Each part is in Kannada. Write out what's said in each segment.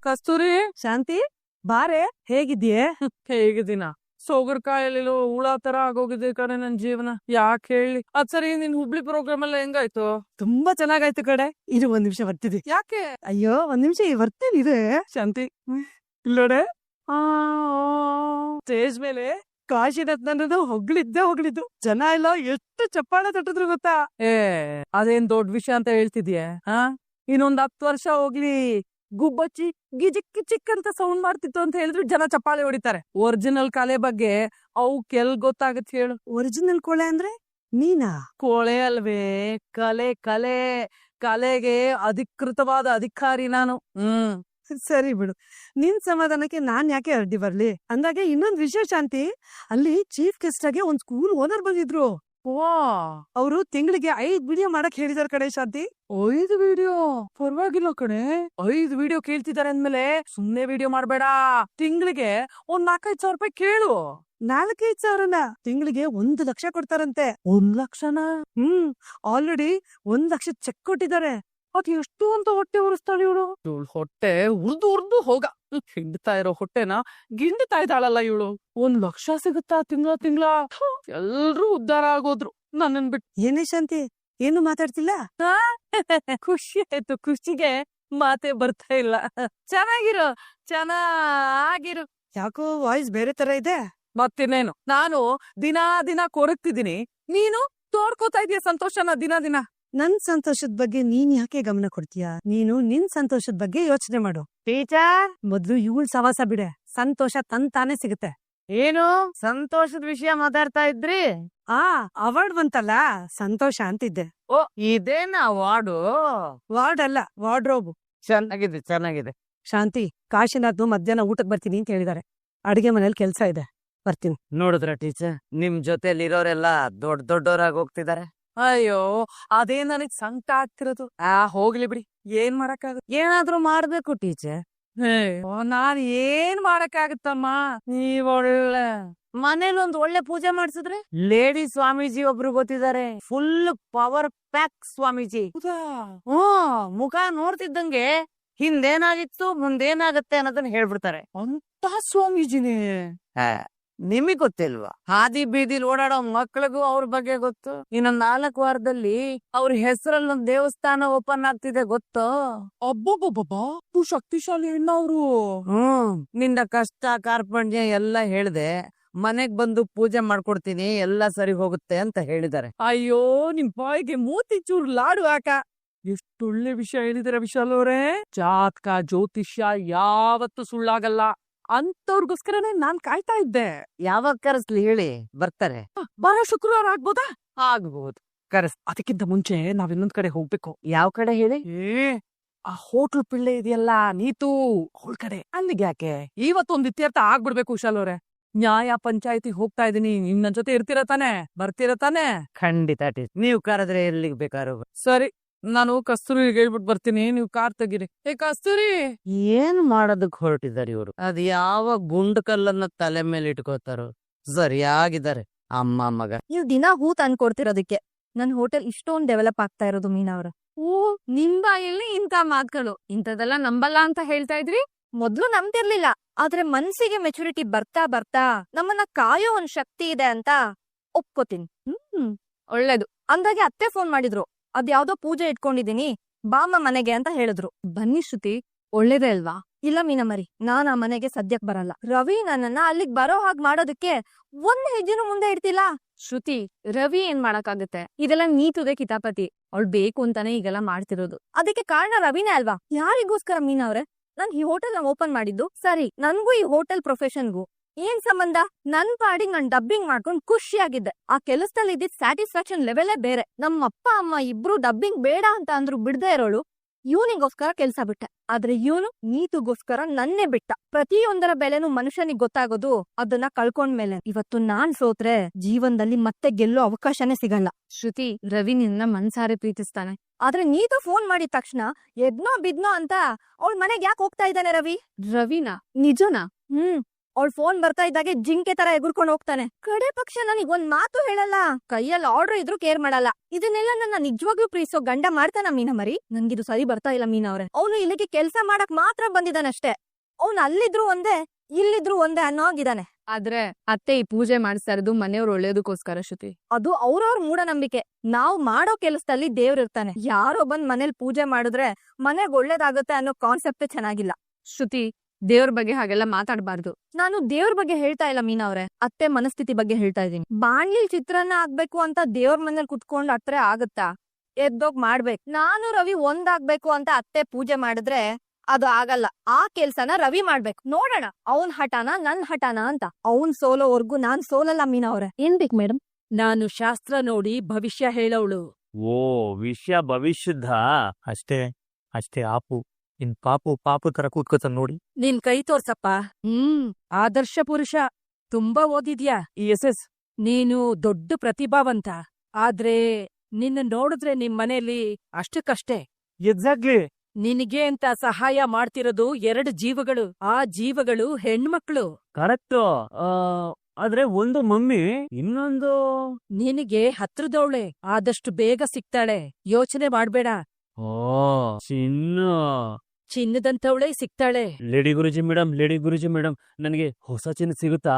ಕಸ್ತೂರಿ, ಶಾಂತಿ ಬಾರೆ, ಹೇಗಿದ್ಯೆ? ಹೇಗಿದ್ದೀನ? ಸೋಗರ್ಕಾಯಲ್ಲಿರೋ ಹುಳ ತರ ಆಗೋಗಿದೆ ಕಣೆ ನನ್ ಜೀವನ. ಯಾಕೆ ಹೇಳಿ? ಅದ್ ಸರಿ, ನಿನ್ ಹುಬ್ಳಿ ಪ್ರೋಗ್ರಾಮ್ ಎಲ್ಲ ಹೆಂಗಾಯ್ತು? ತುಂಬಾ ಚೆನ್ನಾಗಾಯ್ತು ಕಡೆ. ಇರು ಒಂದ್ ನಿಮಿಷ ಬರ್ತಿದ್ದೆ. ಯಾಕೆ? ಅಯ್ಯೋ ಒಂದ್ ನಿಮಿಷ ಬರ್ತೀನಿ ಇದೆ. ಶಾಂತಿ, ಇಲ್ಲೋಡೆ, ಸ್ಟೇಜ್ ಮೇಲೆ ಕಾಶಿನಾಥ್ ನನ್ನದು ಹೊಗಳಿದ್ದು. ಜನ ಎಲ್ಲ ಎಷ್ಟು ಚಪ್ಪಾಳೆ ತಟ್ಟಿದ್ರು ಗೊತ್ತಾ? ಅದೇನ್ ದೊಡ್ಡ ವಿಷಯ ಅಂತ ಹೇಳ್ತಿದ್ಯೆ? ಇನ್ನೊಂದ್ 10 ವರ್ಷ ಹೋಗ್ಲಿ, ಗುಬ್ಬಚ್ಚಿ ಗಿಜಿಕ್ ಚಿಕ್ ಅಂತ ಸೌಂಡ್ ಮಾಡ್ತಿತ್ತು ಅಂತ ಹೇಳಿದ್ರು ಜನ ಚಪ್ಪಾಳೆ ಹೊಡಿತಾರೆ. ಒರಿಜಿನಲ್ ಕಲೆ ಬಗ್ಗೆ ಅವಕ್ಕೆಲ್ ಗೊತ್ತಾಗತ್ ಹೇಳು? ಒರಿಜಿನಲ್ ಕೋಳೆ ಅಂದ್ರೆ ನೀನಾ? ಕೋಳೆ ಅಲ್ವೇ, ಕಲೆ ಕಲೆ. ಕಲೆಗೆ ಅಧಿಕೃತವಾದ ಅಧಿಕಾರಿ ನಾನು. ಸರಿ ಬಿಡು, ನಿನ್ ಸಮಾಧಾನಕ್ಕೆ ನಾನ್ ಯಾಕೆ ಅಡ್ಡಿ ಬರ್ಲಿ? ಅಂದಾಗೆ ಇನ್ನೊಂದ್ ವಿಷಯ ಶಾಂತಿ, ಅಲ್ಲಿ ಚೀಫ್ ಗೆಸ್ಟ್ ಆಗಿ ಒಂದ್ ಸ್ಕೂಲ್ ಓನರ್ ಬಂದಿದ್ರು. ಅವರು ತಿಂಗಳಿಗೆ 5 ವಿಡಿಯೋ ಮಾಡಕ್ ಹೇಳಿದಾರೆ ಕಡೆ ಶಾಂತಿ. 5 ವಿಡಿಯೋ? ಪರವಾಗಿಲ್ಲ ಕಣೆ. 5 ವಿಡಿಯೋ ಕೇಳ್ತಿದಾರೆ ಅಂದ್ಮೇಲೆ ಸುಮ್ನೆ ವಿಡಿಯೋ ಮಾಡ್ಬೇಡ. ತಿಂಗಳಿಗೆ ಒಂದ್ 4-5 ಸಾವಿರ ರೂಪಾಯಿ ಕೇಳು. 4-5 ಸಾವಿರನ? ತಿಂಗಳಿಗೆ 1 ಲಕ್ಷ ಕೊಡ್ತಾರಂತೆ. 1 ಲಕ್ಷನಾ? ಆಲ್ರೆಡಿ 1 ಲಕ್ಷ ಚೆಕ್ ಕೊಟ್ಟಿದ್ದಾರೆ. ಅದ್ ಎಷ್ಟು ಅಂತ ಹೊಟ್ಟೆ ಉರಿಸ್ತಾಳೆ ಇವಳು. ಹೊಟ್ಟೆ ಉರ್ದು ಹೋಗ. ಹಿಂಡ್ತಾ ಇರೋ ಹೊಟ್ಟೆನ ಗಿಂಡ್ತಾ ಇದ್ದಾಳಲ್ಲ ಇವಳು. 1 ಲಕ್ಷ ಸಿಗುತ್ತಾ ತಿಂಗಳ? ಎಲ್ರೂ ಉದ್ಧಾರ ಆಗೋದ್ರು ನನ್ನನ್ ಬಿಟ್ಟು. ಏನೇ ಶಾಂತಿ, ಏನು ಮಾತಾಡ್ತಿಲ್ಲ? ಖುಷಿ ಆಯ್ತು, ಖುಷಿಗೆ ಮಾತೆ ಬರ್ತಾ ಇಲ್ಲ. ಚೆನ್ನಾಗಿರು. ಯಾಕೋ ವಾಯ್ಸ್ ಬೇರೆ ತರ ಇದೆ. ಮತ್ತಿನ್ನೇನು, ನಾನು ದಿನ ಕೊರಗ್ತಿದ್ದೀನಿ, ನೀನು ತೋಡ್ಕೋತಾ ಇದೀಯ ಸಂತೋಷನ ದಿನ. ನನ್ ಸಂತೋಷದ ಬಗ್ಗೆ ನೀನ್ ಯಾಕೆ ಗಮನ ಕೊಡ್ತೀಯ? ನೀನು ನಿನ್ ಸಂತೋಷದ ಬಗ್ಗೆ ಯೋಚನೆ ಮಾಡು. ಟೀಚರ್, ಮೊದ್ಲು ಇವಳು ಸವಾಸ ಬಿಡೆ, ಸಂತೋಷ ತಾನೇ ಸಿಗುತ್ತೆ. ಏನು ಸಂತೋಷದ ವಿಷಯ ಮಾತಾಡ್ತಾ ಇದ್ರಿ? ಅವಾರ್ಡ್ ಬಂತಲ್ಲ, ಸಂತೋಷ ಅಂತಿದ್ದೆ. ಓ, ಇದೇನಾ ವಾರ್ಡು? ವಾರ್ಡ್ ಅಲ್ಲ, ವಾರ್ಡ್ರೋಬ್. ಚೆನ್ನಾಗಿದೆ. ಶಾಂತಿ, ಕಾಶಿನಾಥ್ ಮಧ್ಯಾಹ್ನ ಊಟಕ್ ಬರ್ತೀನಿ ಅಂತ ಹೇಳಿದಾರೆ. ಅಡಿಗೆ ಮನೇಲಿ ಕೆಲ್ಸ ಇದೆ, ಬರ್ತೀನಿ. ನೋಡಿದ್ರ ಟೀಚರ್, ನಿಮ್ ಜೊತೆಲಿ ಇರೋರೆಲ್ಲ ದೊಡ್ಡವರಾಗಿ ಹೋಗ್ತಿದಾರೆ. ಅಯ್ಯೋ, ಅದೇ ನನಗ್ ಸಂಕಟ ಆಗ್ತಿರೋದು. ಹೋಗ್ಲಿ ಬಿಡಿ, ಏನ್ ಮಾಡಕ್ಕಾಗುತ್ತೆ? ಏನಾದ್ರೂ ಮಾಡ್ಬೇಕು ಟೀಚರ್. ನಾನ್ ಏನ್ ಮಾಡಕ್ಕಾಗತ್ತಮ್ಮ? ನೀವ್ ಒಳ್ಳೆ ಮನೇಲೊಂದ್ ಒಳ್ಳೆ ಪೂಜೆ ಮಾಡ್ಸಿದ್ರೆ. ಲೇಡಿ ಸ್ವಾಮೀಜಿ ಒಬ್ರು ಗೊತ್ತಿದ್ದಾರೆ, ಫುಲ್ ಪವರ್ ಪ್ಯಾಕ್ ಸ್ವಾಮೀಜಿ. ಮುಖ ನೋಡ್ತಿದ್ದಂಗೆ ಹಿಂದೇನಾಗಿತ್ತು ಮುಂದೇನಾಗತ್ತೆ ಅನ್ನೋದನ್ನ ಹೇಳ್ಬಿಡ್ತಾರೆ. ಅಂತ ಸ್ವಾಮೀಜಿನೇ? ನಿಮಗ್ ಗೊತ್ತಿಲ್ವಾ? ಹಾದಿ ಬೀದಿಲ್ ಓಡಾಡೋ ಮಕ್ಳಿಗೂ ಅವ್ರ ಬಗ್ಗೆ ಗೊತ್ತು. ಇನ್ನೊಂದ್ 4 ವಾರದಲ್ಲಿ ಅವ್ರ ಹೆಸರಲ್ಲಿ ಒಂದ್ ದೇವಸ್ಥಾನ ಓಪನ್ ಆಗ್ತಿದೆ, ಗೊತ್ತು? ಅಬ್ಬಬ್ಬಬ್ಬಾ, ಶಕ್ತಿಶಾಲಿ ಹೆಣ್ಣ ಅವ್ರು. ನಿಂದ ಕಷ್ಟ ಕಾರ್ಪಣ್ಯ ಎಲ್ಲ ಹೇಳ್ದೆ, ಮನೆಗ್ ಬಂದು ಪೂಜೆ ಮಾಡ್ಕೊಡ್ತೀನಿ, ಎಲ್ಲ ಸರಿ ಹೋಗುತ್ತೆ ಅಂತ ಹೇಳಿದ್ದಾರೆ. ಅಯ್ಯೋ, ನಿಮ್ ಬಾಯಿಗೆ ಮೂತಿ ಚೂರು ಲಾಡು ಹಾಕ. ಎಷ್ಟೊಳ್ಳೆ ವಿಷಯ ಹೇಳಿದಿರ ವಿಶಾಲ್ ಅವ್ರೆ. ಜಾತಕ ಜ್ಯೋತಿಷ್ಯ ಯಾವತ್ತು ಸುಳ್ಳಾಗಲ್ಲ ಅಂತವ್ರಿಗೋಸ್ಕರನೇ ನಾನ್ ಕಾಯ್ತಾ ಇದ್ದೆ. ಯಾವಾಗ ಕರೆಸ್ಲಿ ಹೇಳಿ, ಬರ್ತಾರೆ. ಬಾರ ಶುಕ್ರವಾರ ಆಗ್ಬೋದಾ? ಆಗ್ಬಹುದು. ಅದಕ್ಕಿಂತ ಮುಂಚೆ ನಾವ್ ಇನ್ನೊಂದ್ ಕಡೆ ಹೋಗ್ಬೇಕು. ಯಾವ ಕಡೆ ಹೇಳಿ? ಆ ಹೋಟ್ಲು ಪಿಳ್ಳೆ ಇದೆಯಲ್ಲ, ನೀತು, ಅವಳ ಕಡೆ. ಅಲ್ಲಿಗೆ ಯಾಕೆ, ಇವತ್ತೊಂದ್ ಇತ್ಯರ್ಥ ಆಗ್ಬಿಡ್ಬೇಕು ವಿಶಾಲ್ ಅವ್ರೆ. ನ್ಯಾಯ ಪಂಚಾಯತಿ ಹೋಗ್ತಾ ಇದೀನಿ, ನಿನ್ನ ಜೊತೆ ಇರ್ತೀರ ತಾನೆ? ಬರ್ತೀರ ತಾನೆ? ಖಂಡಿತ ಟೀಚರ್, ನೀವು ಕರೆದ್ರೆ ಎಲ್ಲಿಗೆ ಬೇಕಾದ್ರೂ. ಸರಿ, ನಾನು ಕಸ್ತೂರಿಗೆ ಹೇಳ್ಬಿಟ್ಟು ಬರ್ತೀನಿ, ನೀವು ಕಾರ್ ತೆಗೀರಿ. ಕಸ್ತೂರಿ, ಏನ್ ಮಾಡೋದಕ್ ಹೊರಟಿದ್ದಾರೆ ಇವರು? ಅದ್ ಯಾವ ಗುಂಡು ಕಲ್ಲನ್ನ ತಲೆ ಮೇಲೆ ಇಟ್ಕೋತಾರೋ. ಸರಿಯಾಗಿದ್ದಾರೆ ಅಮ್ಮ ಮಗ. ನೀವು ದಿನ ಹೂ ತಂದ್ಕೊಡ್ತಿರೋದಕ್ಕೆ ನನ್ ಹೋಟೆಲ್ ಇಷ್ಟೊಂದ್ ಡೆವಲಪ್ ಆಗ್ತಾ ಇರೋದು ಮೀನವ್ರ. ನಿಮ್ ಬಾಯಲ್ಲಿ ಇಂತ ಮಾತುಗಳು, ಇಂಥದೆಲ್ಲ ನಂಬಲ್ಲ ಅಂತ ಹೇಳ್ತಾ ಇದ್ರಿ. ಮೊದ್ಲು ನಂಬ್ತಿರ್ಲಿಲ್ಲ, ಆದ್ರೆ ಮನ್ಸಿಗೆ ಮೆಚುರಿಟಿ ಬರ್ತಾ ನಮ್ಮನ್ನ ಕಾಯೋ ಒಂದ್ ಶಕ್ತಿ ಇದೆ ಅಂತ ಒಪ್ಕೋತೀನಿ. ಒಳ್ಳೇದು. ಅಂದಾಗೆ ಅತ್ತೆ ಫೋನ್ ಮಾಡಿದ್ರು, ಅದ್ಯಾವ್ದೋ ಪೂಜೆ ಇಟ್ಕೊಂಡಿದೀನಿ, ಬಾಮ್ಮ ಮನೆಗೆ ಅಂತ ಹೇಳಿದ್ರು. ಬನ್ನಿ ಶ್ರುತಿ, ಒಳ್ಳೇದೇ ಅಲ್ವಾ? ಇಲ್ಲ ಮೀನಮರಿ, ನಾನ್ ಆ ಮನೆಗೆ ಸದ್ಯಕ್ ಬರಲ್ಲ. ರವಿ ನನ್ನನ್ನ ಅಲ್ಲಿಗ್ ಬರೋ ಹಾಗ್ ಮಾಡೋದಕ್ಕೆ 1 ಹೆಜ್ಜೆನೂ ಮುಂದೆ ಇಡ್ತಿಲ್ಲ. ಶ್ರುತಿ, ರವಿ ಏನ್ ಮಾಡಕ್ಕಾಗತ್ತೆ? ಇದೆಲ್ಲ ನೀತುದೆ ಕಿತಾಪತಿ. ಅವಳು ಬೇಕು ಅಂತಾನೆ ಈಗೆಲ್ಲ ಮಾಡ್ತಿರೋದು. ಅದಕ್ಕೆ ಕಾರಣ ರವಿನೇ ಅಲ್ವಾ? ಯಾರಿಗೋಸ್ಕರ ಮೀನವ್ರೆ ನಾನ್ ಈ ಹೋಟೆಲ್ ಓಪನ್ ಮಾಡಿದ್ದು? ಸರಿ, ನನ್ಗೂ ಈ ಹೋಟೆಲ್ ಪ್ರೊಫೆಷನ್ಗೂ ಏನ್ ಸಂಬಂಧ? ನನ್ ಪಾಡಿಗೆ ನಾನ್ ಡಬ್ಬಿಂಗ್ ಮಾಡ್ಕೊಂಡ್ ಖುಷಿಯಾಗಿದ್ದೆ. ಆ ಕೆಲಸದಲ್ಲಿ ಇದ್ದಿದ್ ಸ್ಯಾಟಿಸ್ಫ್ಯಾಕ್ಷನ್ ಲೆವೆಲೇ ಬೇರೆ. ನಮ್ಮ ಅಪ್ಪ ಅಮ್ಮ ಇಬ್ರು ಡಬ್ಬಿಂಗ್ ಬೇಡ ಅಂತ ಅಂದ್ರು ಬಿಡದೆ ಇರೋಳು ಇವನಿಗೋಸ್ಕರ ಕೆಲ್ಸ ಬಿಟ್ಟೆ. ಆದ್ರೆ ಇವನು ನೀತುಗೋಸ್ಕರ ನನ್ನೇ ಬಿಟ್ಟ. ಪ್ರತಿಯೊಂದರ ಬೆಲೆನೂ ಮನುಷ್ಯನಿಗೆ ಗೊತ್ತಾಗೋದು ಅದನ್ನ ಕಳ್ಕೊಂಡ್ಮೇಲೆ. ಇವತ್ತು ನಾನ್ ಸೋತ್ರೆ ಜೀವನದಲ್ಲಿ ಮತ್ತೆ ಗೆಲ್ಲೋ ಅವಕಾಶನೇ ಸಿಗಲ್ಲ. ಶ್ರುತಿ, ರವಿ ನಿನ್ನ ಮನ್ಸಾರೆ ಪ್ರೀತಿಸ್ತಾನೆ. ಆದ್ರೆ ನೀತು ಫೋನ್ ಮಾಡಿದ ತಕ್ಷಣ ಎದ್ನೋ ಬಿದ್ನೋ ಅಂತ ಅವಳ ಮನೆಗ್ ಯಾಕೆ ಹೋಗ್ತಾ ಇದ್ದಾನೆ ರವಿ? ರವಿನಾ? ನಿಜನಾ? ಅವಳ ಫೋನ್ ಬರ್ತಾ ಇದ್ದಾಗೆ ಜಿಂಕೆ ತರ ಎಗುರ್ಕೊಂಡು ಹೋಗ್ತಾನೆ. ಕಡೆ ಪಕ್ಷ ನನಗ್ ಒಂದ್ ಮಾತು ಹೇಳಲ್ಲ. ಕೈಯಲ್ಲಿ ಆರ್ಡರ್ ಇದ್ರು ಕೇರ್ ಮಾಡಲ್ಲ. ಇದನ್ನೆಲ್ಲ ನನ್ನ ನಿಜವಾಗ್ಲೂ ಪ್ರೀತಿಸೋ ಗಂಡ ಮಾಡ್ತಾನ ಮೀನಾ ಮರಿ? ನನ್ಗಿದು ಸರಿ ಬರ್ತಾ ಇಲ್ಲ ಮೀನಾ ಅವ್ರೆ. ಅವನು ಇಲ್ಲಿಗೆ ಕೆಲ್ಸ ಮಾಡಕ್ ಮಾತ್ರ ಬಂದಿದ್ದಾನಷ್ಟೇ. ಅವ್ನು ಅಲ್ಲಿದ್ರು ಒಂದೇ ಇಲ್ಲಿದ್ರು ಒಂದೇ ಅನ್ನೋ ಆಗಿದ್ದಾನೆ. ಆದ್ರೆ ಅತ್ತೆ ಈ ಪೂಜೆ ಮಾಡಿಸ್ತಾ ಇರೋದು ಮನೆಯವ್ರ ಒಳ್ಳೇದಕ್ಕೋಸ್ಕರ ಶ್ರುತಿ. ಅದು ಅವ್ರವ್ರ ಮೂಢನಂಬಿಕೆ. ನಾವ್ ಮಾಡೋ ಕೆಲಸದಲ್ಲಿ ದೇವ್ರಿರ್ತಾನೆ. ಯಾರೋ ಬಂದ್ ಮನೇಲಿ ಪೂಜೆ ಮಾಡಿದ್ರೆ ಮನೆಗ್ ಒಳ್ಳೇದಾಗುತ್ತೆ ಅನ್ನೋ ಕಾನ್ಸೆಪ್ಟೇ ಚೆನ್ನಾಗಿಲ್ಲ. ಶ್ರುತಿ, ದೇವ್ರ ಬಗ್ಗೆ ಹಾಗೆಲ್ಲ ಮಾತಾಡಬಾರ್ದು. ನಾನು ದೇವ್ರ ಬಗ್ಗೆ ಹೇಳ್ತಾ ಇಲ್ಲ ಮೀನಾ ಅವ್ರೆ, ಅತ್ತೆ ಮನಸ್ಥಿತಿ ಬಗ್ಗೆ ಹೇಳ್ತಾ ಇದೀನಿ. ಬಾಣ್ಲಿಲ್ ಚಿತ್ರಾನ್ನ ಆಗ್ಬೇಕು ಅಂತ ದೇವ್ರ ಮನೇಲಿ ಕುತ್ಕೊಂಡ್ ಹತ್ರ ಆಗತ್ತಾ? ಎದ್ದೋಗ್ ಮಾಡ್ಬೇಕು. ನಾನು ರವಿ ಒಂದಾಗ್ಬೇಕು ಅಂತ ಅತ್ತೆ ಪೂಜೆ ಮಾಡಿದ್ರೆ ಅದು ಆಗಲ್ಲ. ಆ ಕೆಲ್ಸನ ರವಿ ಮಾಡ್ಬೇಕು. ನೋಡೋಣ ಅವನ್ ಹಠಾನ ನನ್ ಹಠಾನ ಅಂತ. ಅವನ್ ಸೋಲೋವರ್ಗು ನಾನ್ ಸೋಲಲ್ಲ ಮೀನಾ ಅವ್ರೆ. ಏನ್ ಬೇಕು ಮೇಡಮ್? ನಾನು ಶಾಸ್ತ್ರ ನೋಡಿ ಭವಿಷ್ಯ ಹೇಳೋಳು. ಓ ವಿಷಯ ಭವಿಷ್ಯದ ಅಷ್ಟೇ ಅಷ್ಟೇ ಆಪು ಇನ್ ಪಾಪು ತರ ಕೂತ್ಕೋತ ನೋಡಿ. ನಿನ್ ಕೈ ತೋರ್ಸಪ್ಪ. ಆದರ್ಶ ಪುರುಷ. ತುಂಬಾ ಓದಿದ್ಯಾ. ಎಸ್. ನೀನು ದೊಡ್ಡ ಪ್ರತಿಭಾವಂತ. ಆದ್ರೆ ನಿನ್ನ ನೋಡಿದ್ರೆ ನಿಮ್ ಮನೇಲಿ ಅಷ್ಟಕ್ಕಷ್ಟೇ. ಎಕ್ಸಾಕ್ಟ್ಲಿ. ನಿನಗೆ ಅಂತ ಸಹಾಯ ಮಾಡ್ತಿರೋದು 2 ಜೀವಗಳು. ಆ ಜೀವಗಳು ಹೆಣ್ಮಕ್ಳು. ಕರೆಕ್ಟ್. ಆದ್ರೆ ಒಂದು ಮಮ್ಮಿ, ಇನ್ನೊಂದು ನಿನಗೆ ಹತ್ರದವಳೆ. ಆದಷ್ಟು ಬೇಗ ಸಿಗ್ತಾಳೆ. ಯೋಚನೆ ಮಾಡ್ಬೇಡ. ಓ ಚಿನ್ನು. ಚಿನ್ನದಂತವಳೆ ಸಿಗ್ತಾಳೆ. ಲೇಡಿ ಗುರುಜಿ ಮೇಡಮ್ ನನಗೆ ಹೊಸ ಚಿನ್ನ ಸಿಗುತ್ತಾ?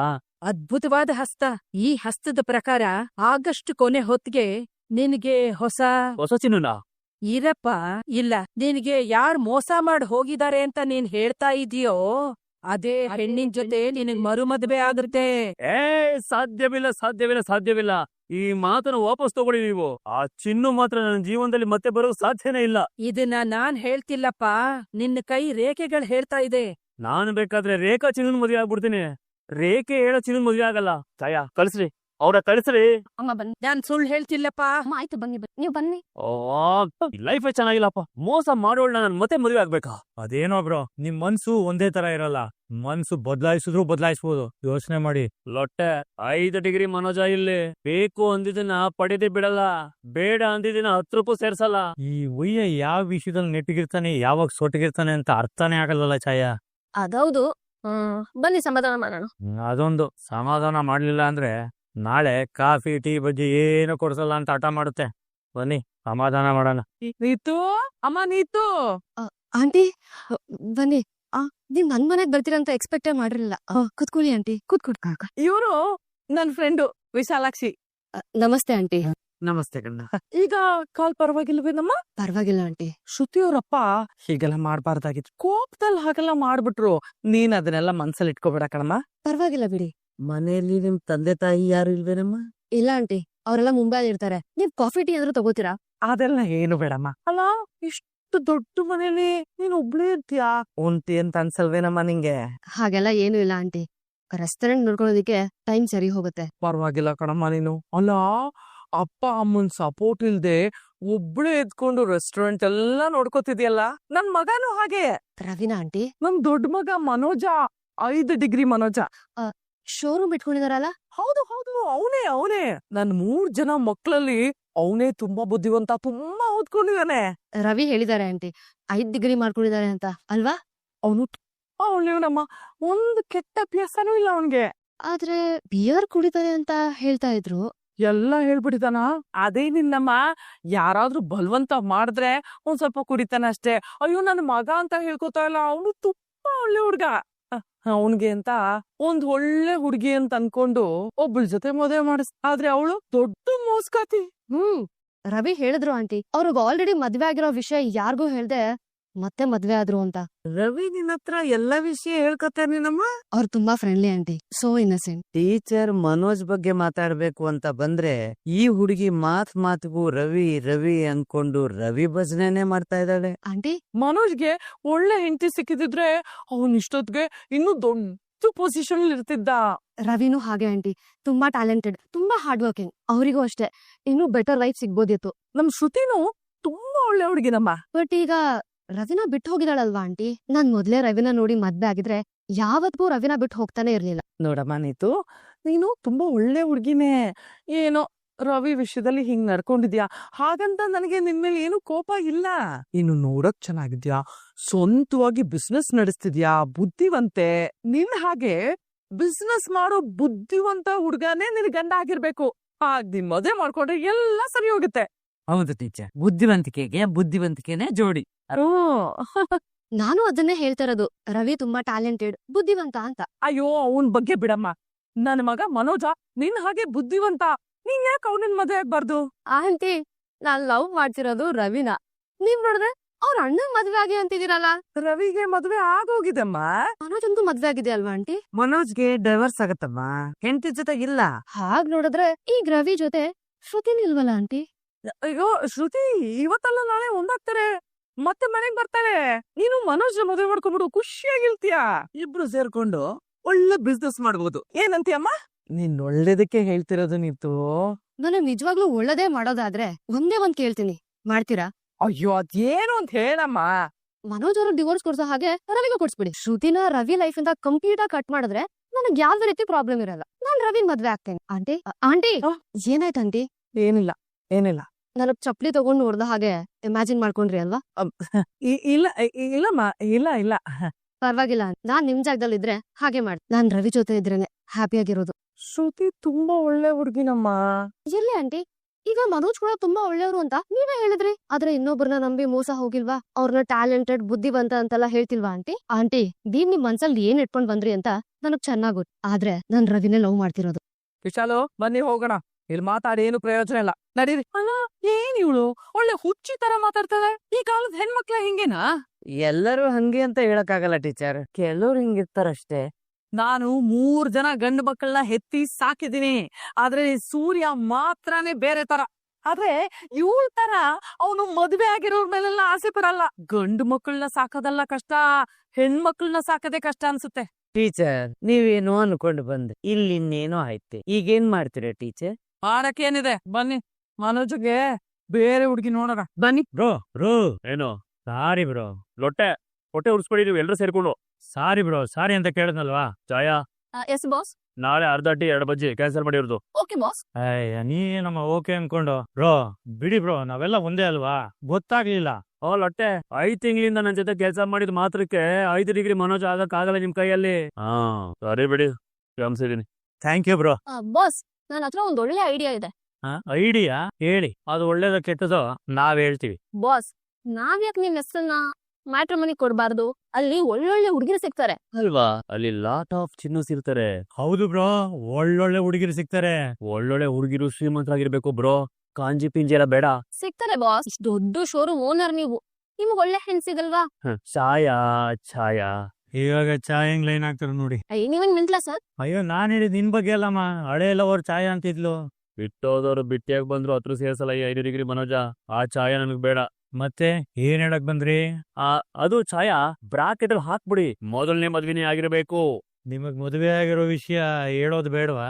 ಅದ್ಭುತವಾದ ಹಸ್ತ. ಈ ಹಸ್ತದ ಪ್ರಕಾರ ಆಗಸ್ಟ್ ಕೊನೆ ಹೊತ್ತಿಗೆ ನಿನಗೆ ಹೊಸ ಚಿನ್ನನಾ? ಇರಪ್ಪ. ಇಲ್ಲ, ನಿನಗೆ ಯಾರ್ ಮೋಸ ಮಾಡಿ ಹೋಗಿದ್ದಾರೆ ಅಂತ ನೀನ್ ಹೇಳ್ತಾ ಇದೀಯೋ ಅದೇ ಹೆಣ್ಣಿನ ಜೊತೆ ನಿನಗ್ ಮರುಮದ್ವೆ ಆಗುತ್ತೆ. ಸಾಧ್ಯವಿಲ್ಲ. ಈ ಮಾತನ್ನು ವಾಪಸ್ ತಗೊಳ್ಳಿ ನೀವು. ಆ ಚಿನ್ನು ಮಾತ್ರ ನನ್ನ ಜೀವನದಲ್ಲಿ ಮತ್ತೆ ಬರೋದು ಸಾಧ್ಯನೇ ಇಲ್ಲ. ಇದನ್ನ ನಾನ್ ಹೇಳ್ತಿಲ್ಲಪ್ಪ, ನಿನ್ನ ಕೈ ರೇಖೆಗಳು ಹೇಳ್ತಾ ಇದೆ. ನಾನು ಬೇಕಾದ್ರೆ ರೇಖಾ ಚಿನ್ನನ್ ಮದುವೆ ಆಗ್ಬಿಡ್ತೀನಿ. ರೇಖೆ ಹೇಳೋ ಚಿನ್ನನ್ ಮದುವೆ ಆಗಲ್ಲ. ತಾಯ ಕಳ್ಸ್ರಿ, ಅವ್ರ ಕಳ್ಸ್ರಿ. ಅಮ್ಮ ಬನ್ನಿ. ನಾನ್ ಸುಳ್ಳು ಹೇಳ್ತಿಲ್ಲಪ್ಪ. ಅಮ್ಮ ಆಯ್ತು, ಬನ್ನಿ ನೀವು ಬನ್ನಿ. ಲೈಫ್ ಚೆನ್ನಾಗಿಲ್ಲಪ್ಪ. ಮೋಸ ಮಾಡೋಳ್ನ ನಾನು ಮತ್ತೆ ಮದುವೆ ಆಗ್ಬೇಕಾ? ಅದೇನೋ ಬ್ರೋ, ನಿಮ್ ಮನ್ಸು ಒಂದೇ ತರ ಇರಲ್ಲ. ಮನ್ಸು ಬದಲಾಯಿಸ್ಬೋದು. ಯೋಚನೆ ಮಾಡಿ. ಲೊಟ್ಟೆ 5 ಡಿಗ್ರಿ ಮನೋಜ ಇಲ್ಲಿ. ಬೇಕು ಅಂದಿದ್ದನ್ನ ಪಡೆದೇ ಬಿಡಲ್ಲ, ಬೇಡ ಅಂದಿದ್ದನ್ನ 10 ರೂಪಾಯಿ ಸೇರ್ಸಲ್ಲ. ಈ ಉಯ್ಯ ಯಾವ ವಿಷಯದಲ್ಲಿ ನೆಟ್ಟಿಗಿರ್ತಾನೆ, ಯಾವಾಗ ಸೊಟ್ಟಿಗಿರ್ತಾನೆ ಅಂತ ಅರ್ಥನೇ ಆಗಲ್ಲ ಛಾಯ. ಅದೌದು. ಬನ್ನಿ ಸಮಾಧಾನ ಮಾಡೋಣ. ಅದೊಂದು ಸಮಾಧಾನ ಮಾಡ್ಲಿಲ್ಲ ಅಂದ್ರೆ ನಾಳೆ ಕಾಫಿ ಟೀ ಬಜ್ಜಿ ಏನು ಕೊಡ್ಸಲ್ಲ ಅಂತ ಹಠ ಮಾಡುತ್ತೆ. ಬನ್ನಿ ಸಮಾಧಾನ ಮಾಡೋಣ. ನೀತು, ಅಮ್ಮ ನೀತು. ಆಂಟಿ ಬನ್ನಿ. ನೀವ್ ನನ್ ಮನೆಗ್ ಬರ್ತೀರಂತ ಎಕ್ಸ್ಪೆಕ್ಟೇ ಮಾಡಿರ್ಲಿಲ್ಲ. ಕುತ್ಕೊಳ್ಳಿ ಆಂಟಿ, ಕೂತ್ಕೊಡ್ಕಾಕ. ಇವ್ರು ನನ್ ಫ್ರೆಂಡು ವಿಶಾಲಾಕ್ಷಿ. ನಮಸ್ತೆ ಆಂಟಿ. ನಮಸ್ತೆ ಕಣ್ಣ. ಈಗ ಕಾಲ್ ಪರವಾಗಿಲ್ವೇನಮ್ಮ? ಪರವಾಗಿಲ್ಲ ಆಂಟಿ. ಶ್ರುತಿಯವ್ರಪ್ಪ ಹೀಗೆಲ್ಲ ಮಾಡ್ಬಾರ್ದಾಗಿತ್ತು. ಕೋಪದಲ್ಲಿ ಹಾಗೆಲ್ಲ ಮಾಡ್ಬಿಟ್ರು. ನೀನ್ ಅದನ್ನೆಲ್ಲ ಮನ್ಸಲ್ಲಿ ಇಟ್ಕೋಬೇಡ ಕಣಮ್ಮ. ಪರವಾಗಿಲ್ಲ ಬಿಡಿ. ಮನೆಯಲ್ಲಿ ನಿಮ್ ತಂದೆ ತಾಯಿ ಯಾರು ಇಲ್ವೇನಮ್ಮ? ಇಲ್ಲ ಆಂಟಿ, ಅವರೆಲ್ಲ ಮುಂಬೈಲಿ ಇರ್ತಾರೆ. ನೀವ್ ಕಾಫಿ ಟೀ ಆದ್ರೂ ತಗೋತೀರಾ? ಅದೆಲ್ಲ ಏನು ಬೇಡಮ್ಮ. ಅಲ್ಲ, ಇಷ್ಟು ದೊಡ್ಡ ಮನೇಲಿ ನೀನ್ ಒಬ್ಳೇ ಇರ್ತೀಯಾ? ಉಂಟಿ ಅಂತ ಅನ್ಸಲ್ವೇನಮ್ಮ ನಿಂಗೆ? ಹಾಗೆಲ್ಲ ಏನು ಇಲ್ಲ ಆಂಟಿ. ರೆಸ್ಟೋರೆಂಟ್ ನೋಡ್ಕೊಳ್ಳೋದಿಕ್ಕೆ ಟೈಮ್ ಸರಿ ಹೋಗುತ್ತೆ. ಪರವಾಗಿಲ್ಲ ಕಣಮ್ಮ ನೀನು. ಅಲ್ಲ, ಅಪ್ಪ ಅಮ್ಮನ್ ಸಪೋರ್ಟ್ ಇಲ್ದೆ ಒಬ್ಳೇ ಎದ್ಕೊಂಡು ರೆಸ್ಟೋರೆಂಟ್ ಎಲ್ಲ ನೋಡ್ಕೋತಿದ್ಯಲ್ಲ. ನನ್ ಮಗನೂ ಹಾಗೆ. ರವಿನಾ ಆಂಟಿ? ನನ್ ದೊಡ್ಡ ಮಗ ಮನೋಜ, 5 ಡಿಗ್ರಿ ಮನೋಜ. ಶೋರೂಮ್ ಇಟ್ಕೊಂಡಿದಾರಲ್ಲ? ಹೌದು, ಅವನೇ. ನನ್ 3 ಜನ ಮಕ್ಳಲ್ಲಿ ಅವನೇ ತುಂಬಾ ಬುದ್ಧಿವಂತ, ತುಂಬಾ ಓದ್ಕೊಂಡಿದ್ದಾನೆ. ರವಿ ಹೇಳಿದಾರೆ ಆಂಟಿ, 5 ಡಿಗ್ರಿ ಮಾಡ್ಕೊಂಡಿದ್ದಾರೆ ಅಂತ ಅಲ್ವಾ? ಅವನು ಅವನಮ್ಮ, ಒಂದು ಕೆಟ್ಟ ಅಭ್ಯಾಸನೂ ಇಲ್ಲ ಅವನ್ಗೆ. ಆದ್ರೆ ಬಿಯರ್ ಕುಡಿತಾರೆ ಅಂತ ಹೇಳ್ತಾ ಇದ್ರು. ಎಲ್ಲ ಹೇಳ್ಬಿಟ್ಟಿದಾನ. ಅದೇನಿಲ್ಲಮ್ಮ, ಯಾರಾದ್ರೂ ಬಲವಂತ ಮಾಡಿದ್ರೆ ಒಂದ್ ಸ್ವಲ್ಪ ಕುಡಿತಾನ ಅಷ್ಟೇ. ಅಯ್ಯೋ, ನನ್ ಮಗ ಅಂತ ಹೇಳ್ಕೊತಾ ಇಲ್ಲ. ಅವನು ತುಂಬಾ ಒಳ್ಳೆ ಹುಡ್ಗ. ಅವನ್ಗೆ ಅಂತ ಒಂದ್ ಒಳ್ಳೆ ಹುಡ್ಗಿ ಅಂತ ಅನ್ಕೊಂಡು ಒಬ್ಬಳ ಜೊತೆ ಮದುವೆ ಮಾಡಿಸ್. ಆದ್ರೆ ಅವಳು ದೊಡ್ಡ ಮೋಸ್ಕಾತಿ. ರವಿ ಹೇಳಿದ್ರು ಆಂಟಿ, ಅವ್ರಿಗೆ ಆಲ್ರೆಡಿ ಮದ್ವೆ ಆಗಿರೋ ವಿಷಯ ಯಾರಿಗೂ ಹೇಳ್ದೆ ಮತ್ತೆ ಮದ್ವೆ ಆದ್ರು ಅಂತ. ರವಿ ನಿನ್ನ ಹತ್ರ ಎಲ್ಲಾ ವಿಷಯ ಹೇಳ್ಕೊತಾನೇನಮ್ಮ? ಅವ್ರು ತುಂಬಾ friendly aunty, so innocent. Teacher Manoj ಬಗ್ಗೆ ಮಾತಾಡ್ಬೇಕು ಅಂತ ಬಂದ್ರೆ ಈ ಹುಡುಗಿ ಮಾತಿಗೂ ರವಿ ಅನ್ಕೊಂಡು ರವಿ ಭಜನೆ ಮಾಡ್ತಾ ಇದ್ದಾಳೆ. ಆಂಟಿ, ಮನೋಜ್ಗೆ ಒಳ್ಳೆ ಹೆಂಡತಿ ಸಿಕ್ಕಿದ್ರೆ ಅವನ್ ಇಷ್ಟೊತ್ಗೆ ಇನ್ನೂ ದೊಡ್ಡ ಪೊಸಿಷನ್ ಇರ್ತಿದ್ದ. ರವಿನೂ ಹಾಗೆ ಆಂಟಿ, ತುಂಬಾ ಟ್ಯಾಲೆಂಟೆಡ್, ತುಂಬಾ ಹಾರ್ಡ್ ವರ್ಕಿಂಗ್. ಅವರಿಗೂ ಅಷ್ಟೇ ಇನ್ನೂ ಬೆಟರ್ ಲೈಫ್ ಸಿಗ್ಬೋದಿತ್ತು. ನಮ್ ಶ್ರುತಿನೂ ತುಂಬಾ ಒಳ್ಳೆ ಹುಡುಗಿನಮ್ಮ. ಬಟ್ ಈಗ ರವಿನ ಬಿಟ್ಟು ಹೋಗಿದಾಳಲ್ವಾ ಆಂಟಿ? ನಾನ್ ಮೊದ್ಲೇ ರವಿನ ನೋಡಿ ಮದ್ವೆ ಆಗಿದ್ರೆ ಯಾವತ್ಗೂ ರವಿನ ಬಿಟ್ಟು ಹೋಗ್ತಾನೆ ಇರ್ಲಿಲ್ಲ. ನೋಡಮ್ಮ ನೀತು, ನೀನು ತುಂಬಾ ಒಳ್ಳೆ ಹುಡ್ಗಿನೇ. ಏನೋ ರವಿ ವಿಷಯದಲ್ಲಿ ಹಿಂಗ್ ನಡ್ಕೊಂಡಿದ್ಯಾ. ಹಾಗಂತ ನನಗೆ ನಿನ್ಮೇಲೆ ಏನು ಕೋಪ ಇಲ್ಲ. ನೀನು ನೋಡಕ್ ಚೆನ್ನಾಗಿದ್ಯಾ, ಸ್ವಂತವಾಗಿ ಬಿಸ್ನೆಸ್ ನಡೆಸ್ತಿದ್ಯಾ, ಬುದ್ಧಿವಂತೆ. ನಿನ್ ಹಾಗೆ ಬಿಸ್ನೆಸ್ ಮಾಡೋ ಬುದ್ಧಿವಂತ ಹುಡ್ಗನೇ ನಿನ್ ಗಂಡ ಆಗಿರ್ಬೇಕು. ಆಗ ನಿಮ್ ಮದ್ವೆ ಮಾಡ್ಕೊಂಡ್ರೆ ಎಲ್ಲ ಸರಿ ಹೋಗುತ್ತೆ. ಹೌದು ಟೀಚರ್, ಬುದ್ಧಿವಂತಿಕೆಗೆ ಬುದ್ಧಿವಂತಿಕೆನೆ ಜೋಡಿ. ನಾನು ಅದನ್ನೇ ಹೇಳ್ತಾ ಇರೋದು. ರವಿ ತುಂಬಾ ಟ್ಯಾಲೆಂಟೆಡ್, ಬುದ್ಧಿವಂತ ಅಂತ. ಅಯ್ಯೋ ಅವನ್ ಬಗ್ಗೆ ಬಿಡಮ್ಮ. ನನ್ ಮಗ ಮನೋಜ ನಿನ್ ಹಾಗೆ ಬುದ್ಧಿವಂತ. ನೀನ್ ಯಾಕೆ ಅವನನ್ ಮದ್ವೆ ಆಗ್ಬಾರ್ದು? ಆಂಟಿ, ನಾನ್ ಲವ್ ಮಾಡ್ತಿರೋದು ರವಿನ. ನೀವ್ ನೋಡಿದ್ರೆ ಅವ್ರ ಅಣ್ಣನ್ ಮದ್ವೆ ಆಗಿ ಅಂತಿದಿರಲ್ಲ. ರವಿಗೆ ಮದ್ವೆ ಆಗೋಗಿದಮ್ಮ. ಮನೋಜನ್ಗೂ ಮದ್ವೆ ಆಗಿದೆ ಅಲ್ವಾ ಆಂಟಿ? ಮನೋಜ್ಗೆ ಡೈವರ್ಸ್ ಆಗತ್ತಮ್ಮ, ಹೆಂಡತಿ ಜೊತೆ ಇಲ್ಲ. ಹಾಗ್ ನೋಡಿದ್ರೆ ಈಗ ರವಿ ಜೊತೆ ಶ್ರುತಿನ್ ಇಲ್ವಲ್ಲ ಆಂಟಿ? ಅಯ್ಯೋ ಶ್ರುತಿ ಇವತ್ತಲ್ಲ ನಾಳೆ ಒಂದಾಗ್ತಾರೆ, ಮತ್ತೆ ಮನೆಗ್ ಬರ್ತಾರೆ. ನೀನು ಮನೋಜ್ ಮದುವೆ ಮಾಡ್ಕೊಂಡ್ಬಿಡು, ಖುಷಿಯಾಗಿರ್ತೀಯ. ಇಬ್ರು ಸೇರ್ಕೊಂಡು ಒಳ್ಳೆ ಬಿಸ್ನೆಸ್ ಮಾಡ್ಬೋದು. ಏನಂತೀಯಮ್ಮ? ನೀನ್ ಒಳ್ಳೇದಕ್ಕೆ ಹೇಳ್ತಿರೋದು ನೀತು. ನನಗ್ ನಿಜವಾಗ್ಲೂ ಒಳ್ಳೇದೇ ಮಾಡೋದಾದ್ರೆ ಒಂದೇ ಒಂದ್ ಕೇಳ್ತೀನಿ, ಮಾಡ್ತೀರಾ? ಅಯ್ಯೋ ಅದೇನು ಅಂತ ಹೇಳಮ್ಮ. ಮನೋಜ್ ಅವ್ರ ಡಿವೋರ್ಸ್ ಕೊಡ್ಸೋ ಹಾಗೆ ರವಿಗೆ ಕೊಡ್ಸ್ಬಿಡಿ. ಶ್ರುತಿನ ರವಿ ಲೈಫ್ ಇಂದ ಕಂಪ್ಲೀಟ್ ಆಗಿ ಕಟ್ ಮಾಡಿದ್ರೆ ನನಗ್ ಯಾವ್ದೇ ರೀತಿ ಪ್ರಾಬ್ಲಮ್ ಇರಲ್ಲ. ನಾನ್ ರವಿನ್ ಮದ್ವೆ ಆಗ್ತೇನೆ. ಆಂಟಿ ಆಂಟಿ ಏನಾಯ್ತು ಆಂಟಿ? ಏನಿಲ್ಲ ಏನಿಲ್ಲ. ನನಗ್ ಚಪ್ಲಿ ತಗೊಂಡು ನೋಡ್ದ ಹಾಗೆ ಇಮ್ಯಾಜಿನ್ ಮಾಡ್ಕೊಂಡ್ರಿ ಅಲ್ವಾ? ಇಲ್ಲ ಇಲ್ಲಮ್ಮ, ಇಲ್ಲ ಇಲ್ಲ. ಪರವಾಗಿಲ್ಲ, ನಾನ್ ನಿಮ್ ಜಾಗದಲ್ಲಿ ಇದ್ರೆ ಹಾಗೆ ಮಾಡಿ. ನಾನ್ ರವಿ ಜೊತೆ ಇದ್ರೇನೆ ಹ್ಯಾಪಿಯಾಗಿರೋದು. ಶ್ರುತಿ ತುಂಬಾ ಒಳ್ಳೆ ಹುಡ್ಗಿನಮ್ಮ. ಎಲ್ಲಿ ಆಂಟಿ? ಈಗ ಮನೋಜ್ ಕೂಡ ತುಂಬಾ ಒಳ್ಳೆಯವರು ಅಂತ ನೀವೇ ಹೇಳಿದ್ರಿ. ಆದ್ರೆ ಇನ್ನೊಬ್ಬರನ್ನ ನಂಬಿ ಮೋಸ ಹೋಗಿಲ್ವಾ? ಅವ್ರನ್ನ ಟ್ಯಾಲೆಂಟೆಡ್ ಬುದ್ಧಿವಂತ ಅಂತೆಲ್ಲ ಹೇಳ್ತಿಲ್ವಾ ಆಂಟಿ? ಆಂಟಿ, ನೀವ್ ನಿಮ್ ಮನ್ಸಲ್ಲಿ ಏನ್ ಇಟ್ಕೊಂಡ್ ಬಂದ್ರಿ ಅಂತ ನನಗ್ ಚೆನ್ನಾಗ್ ಗೊತ್ತು. ಆದ್ರೆ ನಾನ್ ರವಿನೇ ಲವ್ ಮಾಡ್ತಿರೋದು. ವಿಶಾಲು ಬನ್ನಿ ಹೋಗೋಣ. ಇಲ್ಲಿ ಮಾತಾಡಿ ಏನು ಪ್ರಯೋಜನ ಇಲ್ಲ, ನಡೀರಿ. ಅಲ್ಲ ಏನ್ ಇವಳು ಒಳ್ಳೆ ಹುಚ್ಚಿ ತರ ಮಾತಾಡ್ತಾಳೆ. ಈ ಕಾಲದ ಹೆಣ್ಮಕ್ಳ ಹಿಂಗೇನಾ? ಎಲ್ಲರೂ ಹಂಗೆ ಅಂತ ಹೇಳಕ್ಕಾಗಲ್ಲ ಟೀಚರ್, ಕೆಲವ್ರು ಹಿಂಗಿರ್ತಾರಷ್ಟೇ. ನಾನು 3 ಜನ ಗಂಡು ಮಕ್ಕಳನ್ನ ಹೆತ್ತಿ ಸಾಕಿದೀನಿ. ಆದ್ರೆ ಸೂರ್ಯ ಮಾತ್ರನೇ ಬೇರೆ ತರ. ಆದ್ರೆ ಇವಳ ತರ ಅವನು ಮದ್ವೆ ಆಗಿರೋರ್ ಮೇಲೆಲ್ಲ ಆಸೆ ಬರಲ್ಲ. ಗಂಡು ಮಕ್ಕಳನ್ನ ಸಾಕೋದಲ್ಲ ಕಷ್ಟ, ಹೆಣ್ಮಕ್ಳನ್ನ ಸಾಕದೇ ಕಷ್ಟ ಅನ್ಸುತ್ತೆ. ಟೀಚರ್, ನೀವೇನೋ ಅನ್ಕೊಂಡು ಬಂದ್ರಿ, ಇಲ್ಲಿ ಇನ್ನೇನೋ ಆಯ್ತೆ. ಈಗೇನ್ ಮಾಡ್ತೀರಾ ಟೀಚರ್? ಮಾಡಕ್ಕೇನಿದೆ, ಬನ್ನಿ ಮನೋಜ್ಗೆ ಬೇರೆ ಹುಡುಗಿ ನೋಡೋಣ. ಬನ್ನಿ. ಬ್ರೋ ಏನು ಸಾರಿ ಬ್ರೋ, ಹೊಟ್ಟೆ ಉರ್ಸ್ಕೊಡಿ ನೀವು ಎಲ್ರು ಸೇರ್ಕೊಂಡು. ಸಾರಿ ಬ್ರೋ, ಸಾರಿ ಅಂತ ಕೇಳಿದ್ನಲ್ವಾ. ಚಾಯಾ ಎಸ್ ಬಾಸ್. ನಾಳೆ ಅರ್ಧ ಟೀ 2 ಬಜ್ಜಿ ಕ್ಯಾನ್ಸಲ್ ಮಾಡಿರೋದು. Okay boss. ಅಯ್ಯ ನೀ ನಮ್ಮ ಓಕೆ ಅನ್ಕೊಂಡು. ಬ್ರೋ ಬಿಡಿ ಬ್ರೋ, ನಾವೆಲ್ಲ ಒಂದೇ ಅಲ್ವಾ, ಗೊತ್ತಾಗ್ಲಿಲ್ಲ. ಲೊಟ್ಟೆ 5 ತಿಂಗಳಿಂದ ನನ್ ಜೊತೆ ಕೆಲಸ ಮಾಡಿದ ಮಾತ್ರಕ್ಕೆ 5 ಡಿಗ್ರಿ ಮನೋಜ್ ಆಗಕ್ಕಾಗಲ್ಲ ನಿಮ್ ಕೈಯಲ್ಲಿ. ಸರಿ ಬಿಡಿ, ಕ್ಷಮಿಸಿದೀನಿ. Thank you bro. ಬಾಸ್, ನನ್ನ ಹತ್ರ ಒಂದ್ ಒಳ್ಳೆ ಐಡಿಯಾ ಇದೆ. ಐಡಿಯಾ ಹೇಳಿ, ಅದು ಒಳ್ಳೇದ ಕೆಟ್ಟದೋ ನಾವ್ ಹೇಳ್ತೀವಿ. ಬಾಸ್, ನಾವ್ಯಾಕ್ ನಿಮ್ ಹೆಸರನ್ನ ಮ್ಯಾಟ್ರಿಮನಿ ಕೊಡ್ಬಾರ್ದು? ಅಲ್ಲಿ ಒಳ್ಳೊಳ್ಳೆ ಹುಡುಗಿರು ಸಿಗ್ತಾರೆ ಅಲ್ವಾ? ಅಲ್ಲಿ ಲಾಟ್ ಆಫ್ ಚಿನ್ನಸ್ ಇರ್ತಾರೆ. ಹೌದು ಬ್ರೋ, ಒಳ್ಳೊಳ್ಳೆ ಹುಡುಗಿರು ಸಿಗ್ತಾರೆ. ಒಳ್ಳೊಳ್ಳೆ ಹುಡುಗಿರು ಶ್ರೀಮಂತರಾಗಿರ್ಬೇಕು ಬ್ರೋ, ಕಾಂಜಿ ಪಿಂಜಿ ಎಲ್ಲ ಬೇಡ. ಸಿಗ್ತಾರೆ ಬಾಸ್. ಇಷ್ಟ್ ದೊಡ್ಡ ಶೋರೂಮ್ ಓನರ್ ನೀವು, ನಿಮ್ಗ್ ಒಳ್ಳೆ ಹೆಣ್ ಸಿಗಲ್ವಾ? ಛಾಯಾ ಇವಾಗ ಚಾಯ್ ಹೆಂಗ್ ಲೈನ್ ಆಗ್ತಾರೆ ನೋಡಿ. ನೀವೇನ್ ಮಿಂಟ್ಲಾ ಸರ್? ಅಯ್ಯೋ ನಾನ್ ಹೇಳಿದ್ ನಿನ್ ಬಗ್ಗೆ ಅಲ್ಲಮ್ಮ, ಹಳೆ ಎಲ್ಲ ಅವ್ರ ಚಾಯ ಅಂತಿದ್ಲು. ಬಿಟ್ಟೋದವ್ರು ಬಿಟ್ಟಿಯಾಗಿ ಬಂದ್ರು ಹತ್ರ ಸೇರ್ಸಲ್ಲ ಈ 5 ಡಿಗ್ರಿ ಮನೋಜ. ಆ ಚಾಯ ನನಗ್ ಬೇಡ. ಮತ್ತೆ ಏನ್ ಹೇಳಕ್ ಬಂದ್ರಿ? ಅದು ಛಾಯಾ ಬ್ರಾಕೆಟ್ ಅಲ್ಲಿ ಹಾಕ್ಬಿಡಿ, ಮೊದಲನೇ ಮದ್ವಿನೇ ಆಗಿರ್ಬೇಕು. ನಿಮಗ್ ಮದುವೆ ಆಗಿರೋ ವಿಷಯ ಹೇಳೋದು ಬೇಡವಾ?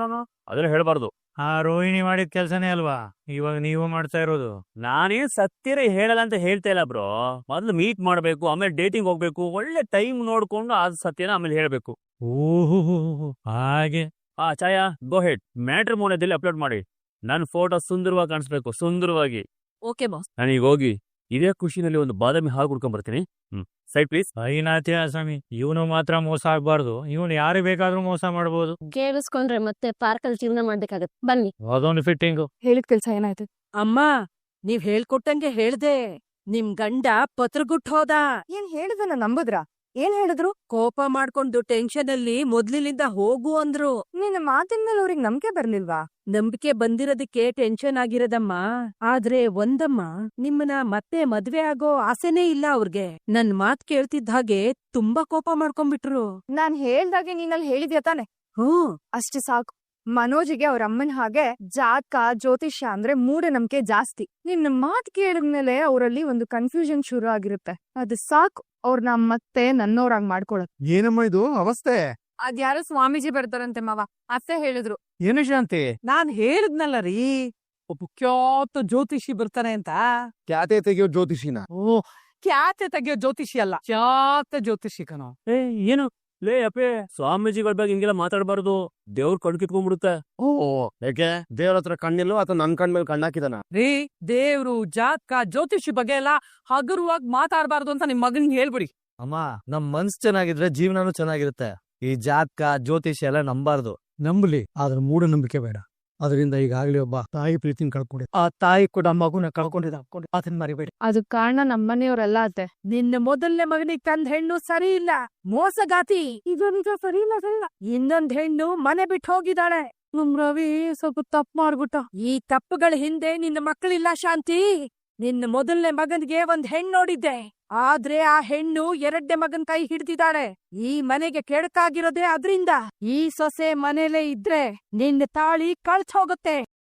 ನಾನು ಅದನ್ನ ಹೇಳ್ಬಾರ್ದು. ಆ ರೋಹಿಣಿ ಮಾಡಿದ ಕೆಲ್ಸನೇ ಅಲ್ವಾ ಇವಾಗ ನೀವು ಮಾಡ್ತಾ ಇರೋದು. ನಾನೇನ್ ಸತ್ಯರೇ ಹೇಳಲ್ಲ ಅಂತ ಹೇಳ್ತಾ ಇಲ್ಲ ಬ್ರೋ. ಮೊದ್ಲು ಮೀಟ್ ಮಾಡ್ಬೇಕು, ಆಮೇಲೆ ಡೇಟಿಂಗ್ ಹೋಗ್ಬೇಕು, ಒಳ್ಳೆ ಟೈಮ್ ನೋಡ್ಕೊಂಡು ಅದ್ ಸತ್ಯನ ಆಮೇಲೆ ಹೇಳ್ಬೇಕು. ಓಹೋ ಹಾಗೆ. ಛಾಯಾ ಗೋ ಹೆಡ್, ಮ್ಯಾಟ್ರಿಮೋನಿಯಲ್ಲಿ ಅಪ್ಲೋಡ್ ಮಾಡಿ. ನನ್ ಫೋಟೋ ಸುಂದರವಾಗಿ ಕಾಣಿಸ್ಬೇಕು, ಸುಂದರವಾಗಿ. Okay boss. ನಾನೀಗ ಹೋಗಿ ಇದೇ ಖುಷಿನಲ್ಲಿ ಒಂದು ಬಾದಾಮಿ ಹಾಲು ಕುಡ್ಕೊಂಡ್ ಬರ್ತೀನಿ. Side please. ಐನಾಥ್ಯ ಸ್ವಾಮಿ, ಇವನು ಮಾತ್ರ ಮೋಸ ಆಗ್ಬಾರ್ದು. ಇವನು ಯಾರು ಬೇಕಾದ್ರೂ ಮೋಸ ಮಾಡ್ಬೋದು. ಕೇಳಿಸ್ಕೊಂಡ್ರೆ ಮತ್ತೆ ಪಾರ್ಕ್ ಅಲ್ಲಿ ಜೀವನ ಮಾಡ್ಬೇಕಾಗತ್ತೆ. ಬನ್ನಿ. ಅದೊಂದು ಫಿಟ್ಟಿಂಗು. ಹೇಳಿದ ಕೆಲ್ಸ ಏನಾಯ್ತು? ಅಮ್ಮ, ನೀವ್ ಹೇಳ್ಕೊಟ್ಟಂಗೆ ಹೇಳ್ದೆ. ನಿಮ್ ಗಂಡ ಪತ್ರಗುಟ್ ಹೋದ. ಏನ್ ಹೇಳಿದನ ನಂಬುದ್ರ? ಏನ್ ಹೇಳಿದ್ರು? ಕೋಪ ಮಾಡ್ಕೊಂಡು ಟೆನ್ಷನ್ ಅಲ್ಲಿ ಮೊದ್ಲಿನಿಂದ ಹೋಗು ಅಂದ್ರು. ನಿನ್ನ ಮಾತಿನ ಮೇಲೆ ಅವ್ರಿಗೆ ನಂಬಿಕೆ ಬರ್ಲಿಲ್ವಾ? ನಂಬಿಕೆ ಬಂದಿರೋದಕ್ಕೆ ಟೆನ್ಷನ್ ಆಗಿರೋದಮ್ಮ. ಆದ್ರೆ ಒಂದಮ್ಮ, ನಿಮ್ಮನ್ನ ಮತ್ತೆ ಮದ್ವೆ ಆಗೋ ಆಸೆನೇ ಇಲ್ಲ ಅವ್ರಿಗೆ. ನನ್ ಮಾತ್ ಕೇಳ್ತಿದ್ದ ಹಾಗೆ ತುಂಬಾ ಕೋಪ ಮಾಡ್ಕೊಂಡ್ಬಿಟ್ರು. ನಾನ್ ಹೇಳ್ದಾಗೆ ನೀನಲ್ಲಿ ಹೇಳಿದ್ಯಾ ತಾನೆ? ಅಷ್ಟೇ ಸಾಕು. ಮನೋಜಿಗೆ ಅವ್ರ ಅಮ್ಮನ ಹಾಗೆ ಜಾತಕ ಜ್ಯೋತಿಷ್ಯ ಅಂದ್ರೆ ಮೂಢನಂಬಿಕೆ ಜಾಸ್ತಿ. ನಿನ್ನ ಮಾತ್ ಕೇಳಿದ್ಮೇಲೆ ಅವರಲ್ಲಿ ಒಂದು ಕನ್ಫ್ಯೂಷನ್ ಶುರು ಆಗಿರುತ್ತೆ. ಅದು ಸಾಕು ಅವ್ರನ್ನ ಮತ್ತೆ ನನ್ನೋರಾಗ್ ಮಾಡ್ಕೊಳಕ್. ಏನಮ್ಮ ಇದು ಅವಸ್ಥೆ? ಅದ್ಯಾರೋ ಸ್ವಾಮೀಜಿ ಬರ್ತಾರಂತೆ ಮಾವ, ಅಷ್ಟೇ ಹೇಳಿದ್ರು. ಏನು ಶಾಂತಿ? ನಾನ್ ಹೇಳಿದ್ನಲ್ಲ ರೀ, ಒಬ್ಬ ಖ್ಯಾತ ಜ್ಯೋತಿಷಿ ಬರ್ತಾನೆ ಅಂತ. ಕ್ಯಾತೆ ತೆಗಿಯೋ ಜ್ಯೋತಿಷಿನ? ಓ, ಖ್ಯಾತೆ ತೆಗಿಯೋ ಜ್ಯೋತಿಷಿ ಅಲ್ಲ, ಖ್ಯಾತ ಜ್ಯೋತಿಷಿ ಕಣೋ. ಏನು ಲೇ ಅಪ್ಪೆ, ಸ್ವಾಮೀಜಿಗಳ ಬಗ್ಗೆ ಹಿಂಗೆಲ್ಲ ಮಾತಾಡಬಾರ್ದು, ದೇವ್ರ ಕಣ್ ಕಿತ್ಕೊಂಡ್ಬಿಡುತ್ತೆ. ಓ, ಯಾಕೆ ದೇವ್ರ ಹತ್ರ ಕಣ್ಣಿಲ್ಲೋ ಅಥವಾ ನನ್ ಕಣ್ ಮೇಲೆ ಕಣ್ಣಾಕಿದಾನ? ರೀ, ದೇವ್ರು ಜಾತಕ ಜ್ಯೋತಿಷಿ ಬಗ್ಗೆ ಎಲ್ಲ ಹಗುರವಾಗಿ ಮಾತಾಡಬಾರ್ದು ಅಂತ ನಿಮ್ ಮಗನ್ ಹೇಳ್ಬಿಡಿ. ಅಮ್ಮ, ನಮ್ ಮನ್ಸ್ ಚೆನ್ನಾಗಿದ್ರೆ ಜೀವನನೂ ಚೆನ್ನಾಗಿರುತ್ತೆ. ಈ ಜಾತಕ ಜ್ಯೋತಿಷ್ಯ ಎಲ್ಲ ನಂಬಾರ್ದು. ನಂಬಲಿ, ಆದ್ರೆ ಮೂಢನಂಬಿಕೆ ಬೇಡ. ಅದರಿಂದ ಈಗಾಗಲೇ ಒಬ್ಬ ತಾಯಿ ಪ್ರೀತಿನ ಕಳ್ಕೊಂಡೆ. ಆ ತಾಯಿ ಕೂಡ ಮಗುನ ಕಳ್ಕೊಂಡಿದ್ದ ಅದನ್ನ ಮರಿಬೇಡಿ. ಅದಕ್ ಕಾರಣ ನಮ್ಮನೆಯವರೆಲ್ಲ ಅತ್ತೆ. ನಿನ್ನ ಮೊದಲನೇ ಮಗನಿಗೆ ತಂದ ಹೆಣ್ಣು ಸರಿ ಇಲ್ಲ, ಮೋಸಗಾತಿ. ಇದೊಂದು ಸರಿ ಇಲ್ಲ. ಇನ್ನೊಂದ್ ಹೆಣ್ಣು ಮನೆ ಬಿಟ್ಟು ಹೋಗಿದ್ದಾಳೆ. ನಮ್ ರವಿ ಸ್ವಲ್ಪ ತಪ್ಪು ಮಾಡ್ಬಿಟ್ಟ. ಈ ತಪ್ಪುಗಳ ಹಿಂದೆ ನಿನ್ನ ಮಕ್ಕಳಿಲ್ಲ ಶಾಂತಿ. ನಿನ್ನ ಮೊದಲನೇ ಮಗನಿಗೆ ಒಂದ್ ಹೆಣ್ಣು ನೋಡಿದ್ದೆ, ಆದ್ರೆ ಆ ಹೆಣ್ಣು ಎರಡನೇ ಮಗನ್ ಕೈ ಹಿಡ್ದಿದ್ದಾಳೆ. ಈ ಮನೆಗೆ ಕೆಡಕಾಗಿರೋದೇ ಅದ್ರಿಂದ. ಈ ಸೊಸೆ ಮನೇಲೆ ಇದ್ರೆ ನಿನ್ನ ತಾಳಿ ಕಳ್ದ್ ಹೋಗುತ್ತೆ.